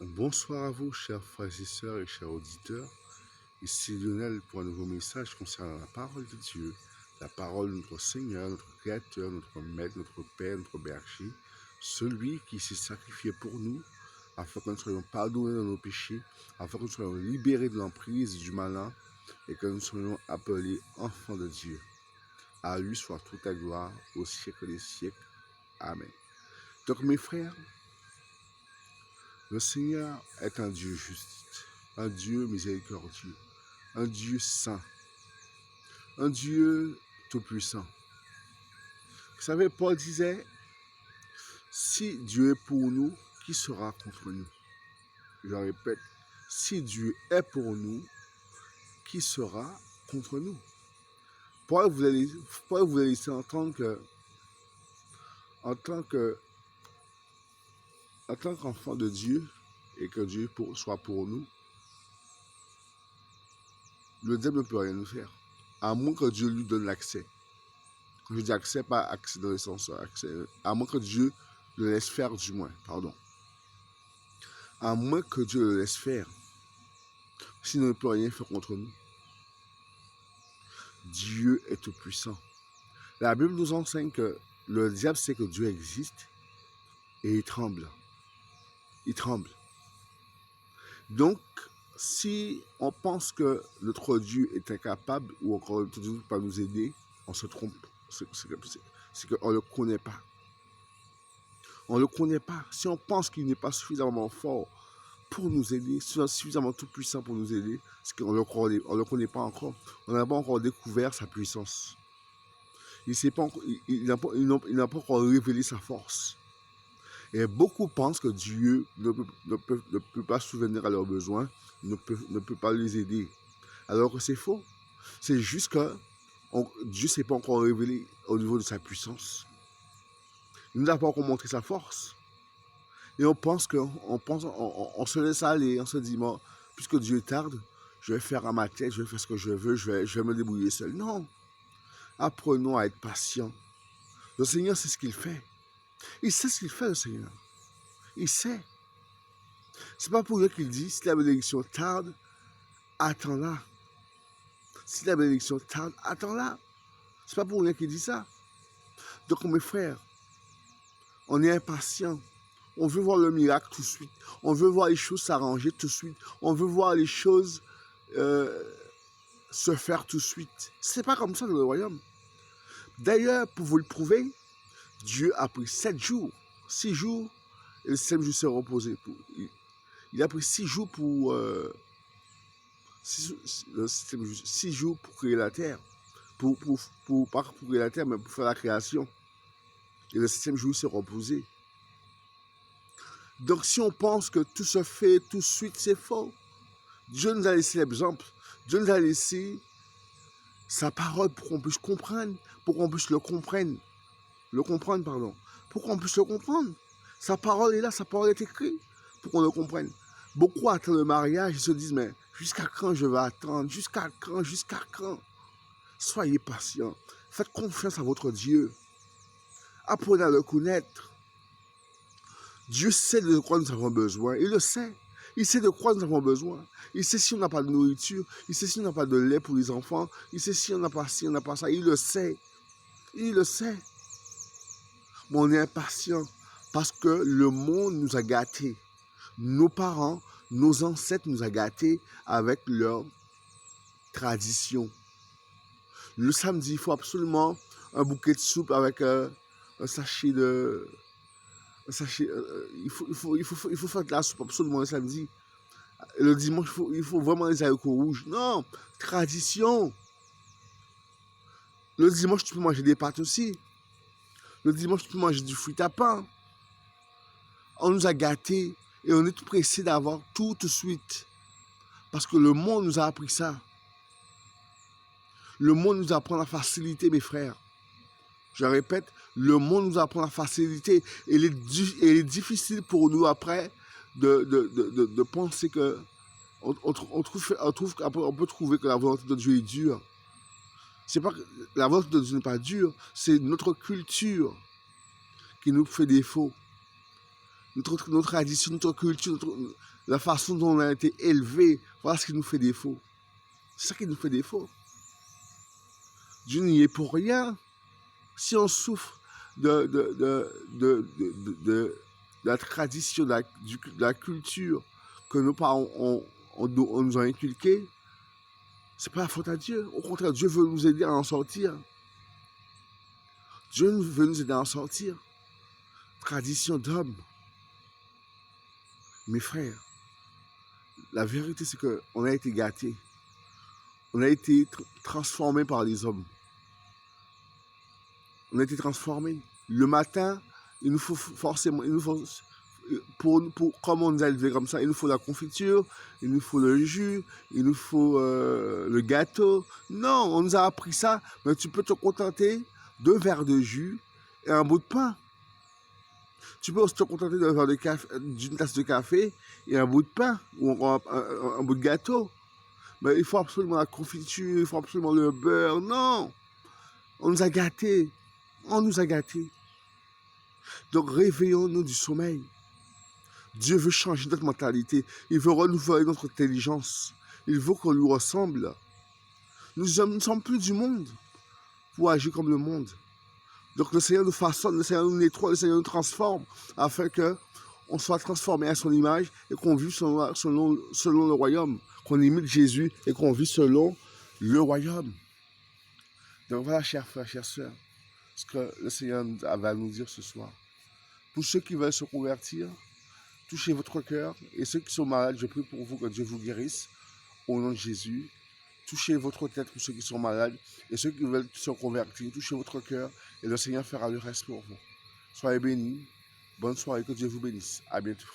Bonsoir à vous, chers frères et sœurs et chers auditeurs. Ici Lionel pour un nouveau message concernant la parole de Dieu, la parole de notre Seigneur, notre Créateur, notre Maître, notre Père, notre Berger, celui qui s'est sacrifié pour nous, afin que nous soyons pardonnés de nos péchés, afin que nous soyons libérés de l'emprise du malin et que nous soyons appelés enfants de Dieu. À lui soit toute la gloire au siècle des siècles. Amen. Donc mes frères, le Seigneur est un Dieu juste, un Dieu miséricordieux, un Dieu saint, un Dieu tout-puissant. Vous savez, Paul disait, si Dieu est pour nous, qui sera contre nous? Je répète, si Dieu est pour nous, qui sera contre nous? Paul voulait laisser entendre que, en tant qu'enfant de Dieu, et que Dieu soit pour nous, le diable ne peut rien nous faire, à moins que Dieu lui donne l'accès. Quand je dis accès, pas accès dans le sens accès, à moins que Dieu le laisse faire du moins, pardon. À moins que Dieu le laisse faire, sinon il ne peut rien faire contre nous. Dieu est tout puissant. La Bible nous enseigne que le diable sait que Dieu existe et il tremble. Il tremble. Donc, si on pense que notre Dieu est incapable ou encore notre Dieu ne peut pas nous aider, on se trompe. C'est qu'on ne le connaît pas. On ne le connaît pas. Si on pense qu'il n'est pas suffisamment fort pour nous aider, suffisamment tout puissant pour nous aider, c'est qu'on ne le connaît pas encore. On n'a pas encore découvert sa puissance. Il n'a pas encore révélé sa force. Et beaucoup pensent que Dieu ne peut pas subvenir à leurs besoins, ne peut pas les aider. Alors que c'est faux. C'est juste que Dieu ne s'est pas encore révélé au niveau de sa puissance. Il ne nous a pas encore montré sa force. Et on se laisse aller, on se dit, moi, puisque Dieu tarde, je vais faire à ma tête, je vais faire ce que je veux, je vais me débrouiller seul. Non. Apprenons à être patients. Le Seigneur sait ce qu'il fait. Il sait ce qu'il fait, le Seigneur. Il sait. C'est pas pour lui qu'il dit, si la bénédiction tarde, attends-la. Si la bénédiction tarde, attends-la. C'est pas pour rien qu'il dit ça. Donc, mes frères, on est impatients. On veut voir le miracle tout de suite. On veut voir les choses s'arranger tout de suite. On veut voir les choses se faire tout de suite. C'est pas comme ça dans le royaume. D'ailleurs, pour vous le prouver, Dieu a pris 7 jours, 6 jours, et le 7e jour s'est reposé. Il a pris 6 jours pour 6 jours pour créer la terre. Pas pour créer la terre, mais pour faire la création. Et le 7e jour s'est reposé. Donc si on pense que tout se fait tout de suite, c'est faux. Dieu nous a laissé l'exemple. Dieu nous a laissé sa parole pour qu'on puisse comprendre, pour qu'on puisse le comprendre. Pour qu'on puisse le comprendre. Sa parole est là, sa parole est écrite, pour qu'on le comprenne. Beaucoup attendent le mariage, ils se disent, mais jusqu'à quand je vais attendre? Jusqu'à quand? Soyez patients. Faites confiance à votre Dieu. Apprenez à le connaître. Dieu sait de quoi nous avons besoin. Il le sait. Il sait de quoi nous avons besoin. Il sait si on n'a pas de nourriture. Il sait si on n'a pas de lait pour les enfants. Il sait si on n'a pas ci, on n'a pas ça. Il le sait. Il le sait. Mais on est impatient parce que le monde nous a gâtés. Nos parents, nos ancêtres nous ont gâtés avec leurs traditions. Le samedi, il faut absolument un bouquet de soupe avec un sachet de... il faut faire de la soupe absolument le samedi. Le dimanche, il faut vraiment les haricots rouges. Non, tradition. Le dimanche, tu peux manger des pâtes aussi. Le dimanche, tu peux manger du fruit à pain. On nous a gâtés et on est tout pressé d'avoir tout de suite. Parce que le monde nous a appris ça. Le monde nous apprend la facilité, mes frères. Je répète, le monde nous apprend la facilité. Et il est difficile pour nous après de penser que on peut trouver que la volonté de Dieu est dure. C'est pas que la volonté de Dieu n'est pas dure, c'est notre culture qui nous fait défaut. nos traditions, notre culture, la façon dont on a été élevé. Voilà ce qui nous fait défaut. C'est ça qui nous fait défaut. Dieu n'y est pour rien. Si on souffre de la tradition, de la culture que nos parents nous ont inculquée, c'est pas la faute à Dieu. Au contraire, Dieu veut nous aider à en sortir. Dieu veut nous aider à en sortir. Tradition d'homme. Mes frères, la vérité c'est qu'on a été gâtés. On a été transformés par les hommes. On a été transformés. Le matin, il nous faut forcément, comme on nous a élevés comme ça, il nous faut la confiture, il nous faut le jus, il nous faut le gâteau. Non, on nous a appris ça, mais tu peux te contenter d'un verre de jus et un bout de pain. Tu peux aussi te contenter d'un verre de café, d'une tasse de café et un bout de pain ou un bout de gâteau. Mais il faut absolument la confiture, il faut absolument le beurre. Non, on nous a gâtés. On nous a gâtés. Donc réveillons-nous du sommeil. Dieu veut changer notre mentalité. Il veut renouveler notre intelligence. Il veut qu'on lui ressemble. Nous ne sommes plus du monde pour agir comme le monde. Donc le Seigneur nous façonne, le Seigneur nous nettoie, le Seigneur nous transforme afin qu'on soit transformé à son image et qu'on vive selon le royaume, qu'on imite Jésus et qu'on vive selon le royaume. Donc voilà, chers frères, chères sœurs, ce que le Seigneur avait à nous dire ce soir. Pour ceux qui veulent se convertir, touchez votre cœur. Et ceux qui sont malades, je prie pour vous que Dieu vous guérisse. Au nom de Jésus. Touchez votre tête pour ceux qui sont malades. Et ceux qui veulent se convertir, touchez votre cœur. Et le Seigneur fera le reste pour vous. Soyez bénis. Bonne soirée. Que Dieu vous bénisse. À bientôt.